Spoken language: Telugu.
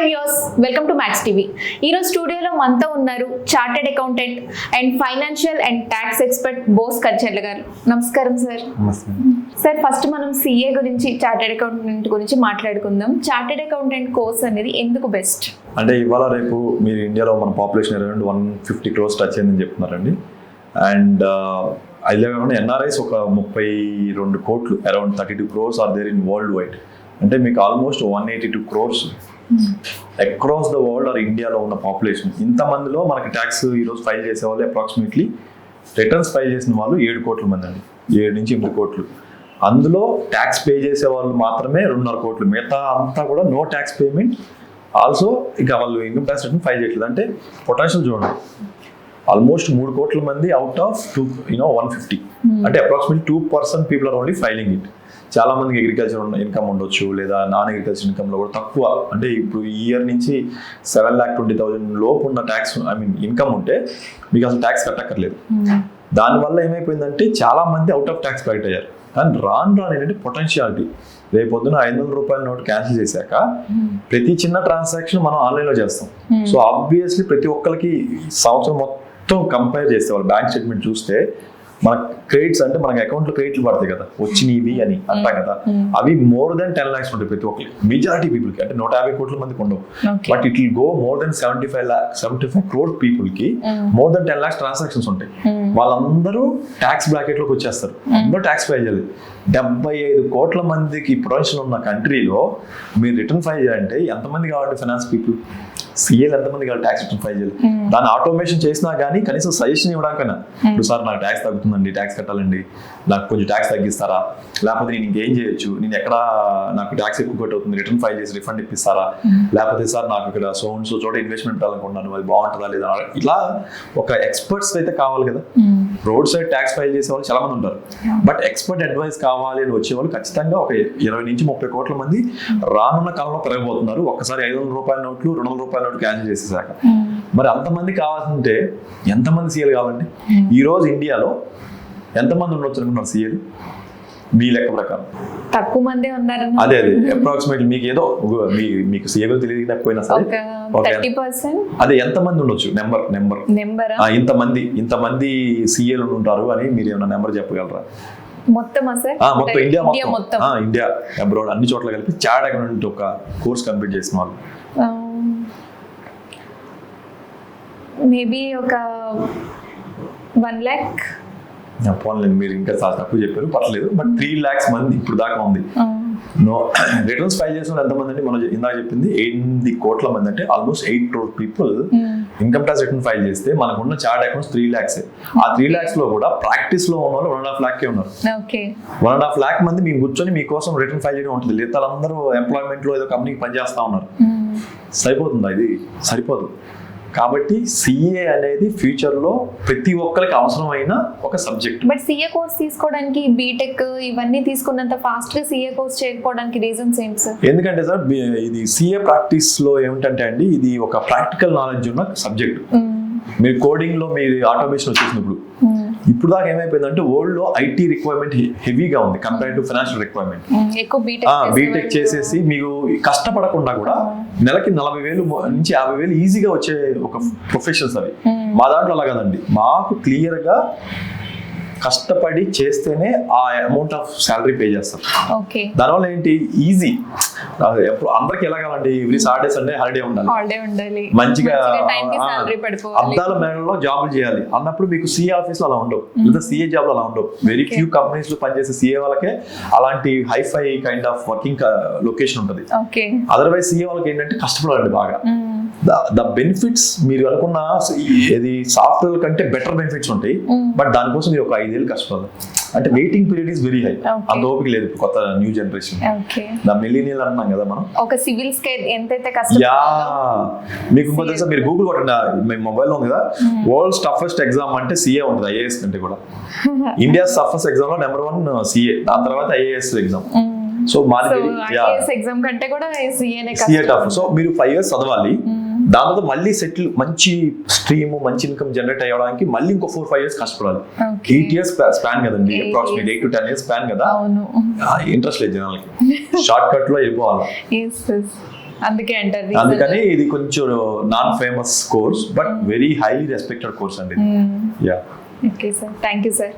Viewers, welcome to Max TV. ఈరోజు స్టూడియోలో మనతో ఉన్నారు chartered accountant and financial and tax expert Bose Karcherla garu. నమస్కారం సార్. సార్, ఫస్ట్ మనం సిఏ గురించి, చార్టెడ్ అకౌంటెంట్ గురించి మాట్లాడుకుందాం. చార్టెడ్ అకౌంటెంట్ కోర్స్ అనేది ఎందుకు బెస్ట్? అంటే ఇవాళ రేపు మీరు ఇండియాలో మన పాపులేషన్ అరౌండ్ 150 crores టచ్ అయిందని చెప్తున్నారండి. అండ్ అదే కాకుండా ఎన్ఆర్ఐస్ ఒక 32 కోట్లు, around 32 crores are there in world wide. అంటే మీకు almost 182 crores across the world are ఇండియాలో ఉన్న పాపులేషన్. ఇంతమందిలో మనకి ట్యాక్స్ ఈరోజు ఫైల్ చేసే వాళ్ళు అప్రాక్సిమేట్లీ రిటర్న్స్ ఫైల్ చేసిన వాళ్ళు 7 కోట్ల మంది అండి, 7 నుంచి 8 కోట్లు. అందులో ట్యాక్స్ పే చేసే వాళ్ళు మాత్రమే 2.5 కోట్లు. మిగతా అంతా కూడా నో ట్యాక్స్ పేమెంట్. ఆల్సో ఇక వాళ్ళు ఇన్కమ్ ట్యాక్స్ రిటర్న్ ఫైల్ చేయట్లేదు. అంటే పొటెన్షియల్ చూడండి, ఆల్మోస్ట్ 3 కోట్ల మంది అవుట్ ఆఫ్ 150. అంటే approximately 2% people are only filing it. చాలా మందికి అగ్రికల్చర్ ఇన్కమ్ ఉండొచ్చు, లేదా నాన్ అగ్రికల్చర్ ఇన్కమ్లో కూడా తక్కువ. అంటే ఇప్పుడు ఈ ఇయర్ నుంచి 7,20,000 లోపు ఉన్న ట్యాక్స్ ఇన్కమ్ ఉంటే మీకు అసలు ట్యాక్స్ కట్టక్కర్లేదు. దానివల్ల ఏమైపోయిందంటే చాలా మంది అవుట్ ఆఫ్ ట్యాక్స్ బ్రాకెట్ అయ్యారు. కానీ రాను ఏంటంటే పొటెన్షియాలిటీ. రేపు పొద్దున 500 రూపాయల నోట్ క్యాన్సిల్ చేశాక ప్రతి చిన్న ట్రాన్సాక్షన్ మనం ఆన్లైన్లో చేస్తాం. సో ఆబ్వియస్లీ ప్రతి ఒక్కరికి సంవత్సరం మొత్తం కంపేర్ చేస్తే వాళ్ళ బ్యాంక్ స్టేట్మెంట్ చూస్తే మన క్రెడిట్స్, అంటే మనకి అకౌంట్లో క్రెడిట్లు పడతాయి కదా, వచ్చినవి అని అంటాం కదా, అవి more than 10 lakhs ఉంటాయి ప్రతి ఒక్కరికి. మెజారిటీ పీపుల్కి, అంటే 150 కోట్ల మందికి ఉండవు. But it will go more than 75 crore పీపుల్కి more than 10 lakhs ట్రాన్సాక్షన్స్ ఉంటాయి. వాళ్ళందరూ ట్యాక్స్ బ్రాకెట్లోకి వచ్చేస్తారు. అందరూ ట్యాక్స్ ఫైల్ చేయాలి. 75 కోట్ల మందికి ప్రొటెన్షియల్ ఉన్న కంట్రీలో మీరు రిటర్న్ ఫైల్ చేయాలంటే ఎంతమంది కావాలి? ఫైనాన్స్ పీపుల్, సిఏలు ఎంతమంది కావాలి ట్యాక్స్ రిటర్న్ ఫైల్ చేయాలి? దాన్ని ఆటోమేషన్ చేసినా కానీ కనీసం సజెషన్ ఇవ్వడానికైనా, ఇప్పుడు సార్ నాకు ట్యాక్స్ తగ్గుతుందండి, ట్యాక్స్ కట్టాలండి, నాకు కొంచెం ట్యాక్స్ తగ్గిస్తారా, లేకపోతే నేను ఇంకేం చేయొచ్చు, నేను ఎక్కడ నాకు ట్యాక్స్ ఎక్కువ కట్ అవుతుంది, రిటర్న్ ఫైల్ చేసి రిఫండ్ ఇప్పిస్తారా, లేకపోతే సార్ నాకు ఇక్కడ సో చోట ఇన్వెస్ట్మెంట్ పెట్టాలనుకుంటున్నాను, అది బాగుంటుందా లేదా, ఇలా ఒక ఎక్స్పర్ట్స్ అయితే కావాలి కదా. రోడ్ సైడ్ ట్యాక్స్ ఫైల్ చేసే వాళ్ళు చాలా మంది ఉంటారు, బట్ ఎక్స్పర్ట్ అడ్వైస్ కావాలి అని వచ్చే వాళ్ళు ఖచ్చితంగా ఒక 20 నుంచి 30 కోట్ల మంది రానున్న కాలంలో పెరగబోతున్నారు. ఒక్కసారి 500 రూపాయల నోట్లు, 200 రూపాయల నోట్లు క్యాన్సిల్ చేసేసాక. మరి అంతమంది కావాలంటే ఎంతమంది సీఏలు కావాలండి? ఈ రోజు ఇండియాలో ఎంతమంది ఉండొచ్చు అనుకున్నారు సీఏలు మీ లెక్క ప్రకారం? తక్కువ మంది ఉన్నారు. అదే అప్రాక్సిమేట్లీ మీకు ఏదో మీకు సీఏలు తెలియకపోయినా సరే 30%. అదే ఎంతమంది ఉండొచ్చు నెంబర్ ఇంతమంది సీఏలు ఉంటారు అని మీరు ఏమైనా నెంబర్ చెప్పగలరా? మొత్తం ఇండియా మొత్తం, ఇండియా అబ్రాడ్ అన్ని చోట్ల కలిపి చార్టెడ్ అకౌంటెంట్ ఒక కోర్స్ కంప్లీట్ చేసిన వాళ్ళు మేబీ ఒక 1 lakh. పోన్లేదు, మీరు ఇంకా చాలా తక్కువ చెప్పారు, పర్లేదు. బట్ 3 lakhs మంది ఇప్పుడు దాకా ఉంది. రిటర్న్స్ ఫైల్ చేసిన ఎంతమంది అంటే మనం ఇందాక చెప్పింది 8 కోట్ల మంది, అంటే almost 8 crore people income tax return file చేస్తే మనకున్న చార్ట్ అకౌంట్స్ 3 lakhs. ఆ 3 lakhs లో కూడా ప్రాక్టీస్ లో ఉన్న వాళ్ళు 1.5 lakh ఉన్నారు. 1.5 lakh మంది మేము కూర్చొని మీకోసం రిటర్న్ ఫైల్ చేయడం ఉంటుంది. లేదా వాళ్ళందరూ ఎంప్లాయ్మెంట్ లో ఏదో కంపెనీకి పనిచేస్తా ఉన్నారు. సరిపోతుందా? ఇది సరిపోదు. కాబట్టి సిఏ అనేది ఫ్యూచర్ లో ప్రతి ఒక్కరికి అవసరమైన ఒక సబ్జెక్ట్. బట్ సిఏ కోర్స్ తీసుకోవడానికి బీటెక్ ఇవన్నీ తీసుకున్నంత ఫాస్ట్ గా సిఏ కోర్స్ చేయకపోవడానికి రీజన్స్ ఏంటి సార్? ఎందుకంటే సార్ ఇది సిఏ ప్రాక్టీస్ లో ఏమిటంటే అండి, ఇది ఒక ప్రాక్టికల్ నాలెడ్జ్ ఉన్న సబ్జెక్ట్. మీరు కోడింగ్ లో మీరు ఆటోమేషన్ వచ్చేసినప్పుడు, ఇప్పుడు దాకా ఏమైపోయిందంటే వరల్డ్ లో ఐటీ రిక్వైర్మెంట్ హెవీగా ఉంది compare to financial requirement. BTech చేసేసి మీకు కష్టపడకుండా కూడా నెలకి 40,000 నుంచి 50,000 ఈజీగా వచ్చే ఒక ప్రొఫెషన్స్ అవి. మా దాంట్లో అలా కదండి, మాకు క్లియర్ గా కష్టపడి చేస్తేనే ఆ అమౌంట్ ఆఫ్ శాలరీ పే చేస్తారు. దానివల్ల ఏంటి, ఈజీ. అందరికి ఎలా కావాలంటే ఎవ్రీ సాటర్డే సండే హాలిడే ఉండాలి, మంచిగా అద్దాల మేడలో జాబులు చేయాలి అన్నప్పుడు మీకు సిఏ ఆఫీస్ లో అలా ఉండవు, లేదా సిఏ జాబ్ లో అలా ఉండవు. వెరీ ఫ్యూ కంపెనీస్ లో పనిచేసే సిఏ వాళ్ళకే అలాంటి hi fi kind of working location ఉంటుంది. అదర్వైజ్ సిఏ వాళ్ళకి ఏంటంటే కష్టపడాలి బాగా. ద బెనిఫిట్స్ మీరు అనుకున్న ఇది సాఫ్ట్వేర్ కంటే బెటర్ బెనిఫిట్స్ ఉంటాయి, బట్ దానికోసం మీరు ఒక 5 ఏళ్ళు కష్టపడాలి. అంటే waiting period is very high. అంత ఓపిక లేదు కొత్త న్యూ జనరేషన్. ద మిలీనియల్ అంటున్నాం కదా మనం. ఒక సివిల్స్ కి ఎంతైతే కష్టం. మీకు ఇంకో తెలుసా, మీరు గూగుల్ కొట్టండి, మీ మొబైల్ ఉంది కదా, వరల్డ్స్ టఫెస్ట్ ఎగ్జామ్ అంటే సిఏ ఉంటుంది, ఐఏఎస్ కంటే కూడా. ఇండియా టఫెస్ట్ ఎగ్జామ్ లో నెంబర్ 1 సిఏ, దాని తర్వాత ఐఏఎస్ ఎగ్జామ్. సో ఎగ్జామ్ కంటే కూడా సిఏ టఫ్. సో మీరు 5 years చదవాలి, దాని తర్వాత మళ్ళీ సెటిల్, మంచి స్ట్రీమ్, మంచి ఇన్కమ్ జనరేట్ అయ్యడానికి మళ్ళీ ఇంకో 4-5 years కష్టపడాలి. 8 years స్పాన్ కదండి, అప్రాక్సిమేట్ 8 to 10 years స్పాన్ కదా. ఇంట్రెస్ట్ లేదు జనాలకి, షార్ట్ కట్ లో వెళ్ళిపోవాలి. అందుకే అంటారు reason. అందుకని ఇది కొంచెం non famous course but very highly respected course అండి. Yeah okay sir, thank you sir.